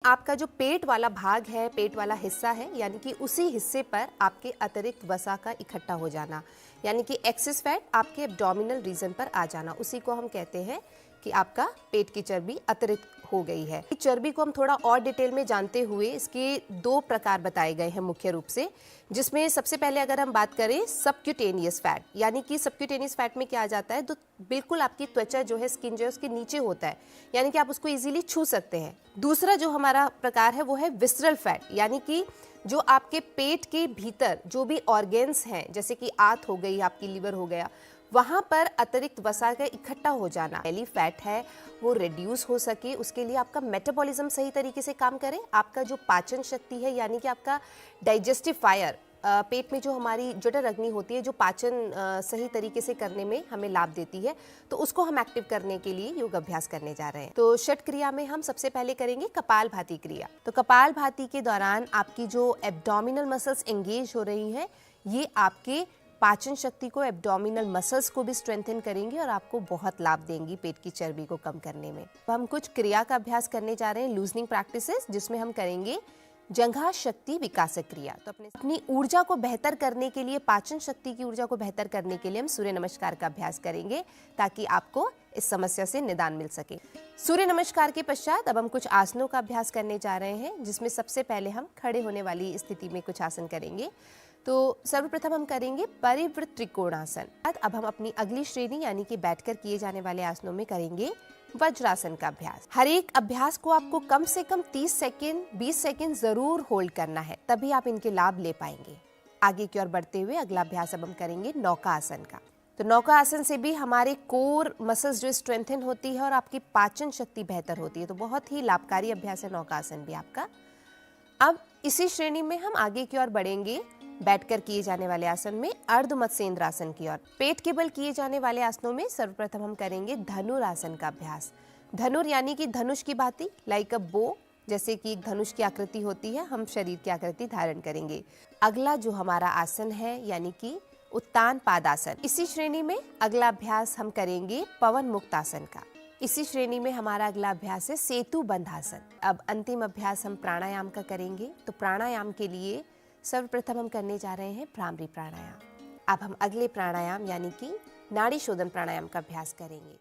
आपका जो पेट वाला भाग है, पेट वाला हिस्सा है, यानी कि उसी हिस्से पर आपके अतिरिक्त वसा का इकट्ठा हो जाना, यानी कि एक्सेस फैट आपके एब्डोमिनल रीजन पर आ जाना, उसी को हम कहते हैं कि आपका पेट की चर्बी अतिरिक्त हो गई है। चर्बी को हम थोड़ा और डिटेल में जानते हुए इसके दो प्रकार बताए गए हैं मुख्य रूप से, जिसमें सबसे पहले अगर हम बात करें सबक्यूटेनियस फैट, यानी कि सबक्यूटेनियस फैट में क्या आ जाता है, तो बिल्कुल आपकी त्वचा जो है, स्किन जो है उसके नीचे होता है, यानी कि आप उसको इजीली छू सकते हैं। दूसरा जो हमारा प्रकार है वो है विसरल फैट, यानी कि जो आपके पेट के भीतर जो भी ऑर्गेन्स हैं, जैसे कि आंत हो गई, आपकी लीवर हो गया, वहाँ पर अतिरिक्त वसा का इकट्ठा हो जाना। बेली फैट है वो रिड्यूस हो सके, उसके लिए आपका मेटाबॉलिज्म सही तरीके से काम करे, आपका जो पाचन शक्ति है, यानी कि आपका डाइजेस्टिव फायर, पेट में जो हमारी जठर अग्नि होती है, जो पाचन सही तरीके से करने में हमें लाभ देती है, तो उसको हम एक्टिव करने के लिए योग अभ्यास करने जा रहे हैं। तो षट क्रिया में हम सबसे पहले करेंगे कपालभाति क्रिया। तो कपालभाति के दौरान आपकी जो एब्डोमिनल मसल्स एंगेज हो रही हैं, ये आपके पाचन शक्ति को, एब्डोमिनल मसल्स को भी स्ट्रेंथन करेंगी और आपको बहुत लाभ देंगी पेट की चर्बी को कम करने में। तो हम कुछ क्रिया का अभ्यास करने जा रहे हैं, लूजनिंग प्रैक्टिसेस, जिसमें हम करेंगे जंघा शक्ति विकासक क्रिया। तो अपनी ऊर्जा को बेहतर करने के लिए, पाचन शक्ति की ऊर्जा को बेहतर करने के लिए हम सूर्य नमस्कार का अभ्यास करेंगे, ताकि आपको इस समस्या से निदान मिल सके। सूर्य नमस्कार के पश्चात अब हम कुछ आसनों का अभ्यास करने जा रहे हैं, जिसमें सबसे पहले हम खड़े होने वाली स्थिति में कुछ आसन करेंगे। तो सर्वप्रथम हम करेंगे परिवृत्त त्रिकोणासन। अब हम अपनी अगली श्रेणी यानी कि बैठकर किए जाने वाले आसनों में करेंगे वज्रासन का अभ्यास। हर एक अभ्यास को आपको कम से कम 30 सेकंड 20 सेकंड जरूर होल्ड करना है, तभी आप इनके लाभ ले पाएंगे। आगे की ओर बढ़ते हुए अगला अभ्यास अब हम करेंगे नौका आसन का। तो नौका आसन से भी हमारे कोर मसल्स जो स्ट्रेंथन होती है और आपकी पाचन शक्ति बेहतर होती है, तो बहुत ही लाभकारी अभ्यास है नौका आसन भी आपका। अब इसी श्रेणी में हम आगे की ओर बढ़ेंगे बैठकर किए जाने वाले आसन में अर्ध मत्स्येंद्रासन की ओर। पेट के बल किए जाने वाले आसनों में सर्वप्रथम हम करेंगे धनुरासन का अभ्यास। धनुर यानी कि धनुष की भांति, लाइक अ बो, जैसे कि एक धनुष की आकृति होती है, हम शरीर की आकृति धारण करेंगे। अगला जो हमारा आसन है यानी कि उत्तान पादासन। इसी श्रेणी में अगला अभ्यास हम करेंगे पवन मुक्तासन का। इसी श्रेणी में हमारा अगला अभ्यास है सेतु बंधासन। अब अंतिम अभ्यास हम प्राणायाम का करेंगे। तो प्राणायाम के लिए सर्वप्रथम हम करने जा रहे हैं भ्रामरी प्राणायाम। अब हम अगले प्राणायाम यानी कि नाड़ी शोधन प्राणायाम का अभ्यास करेंगे।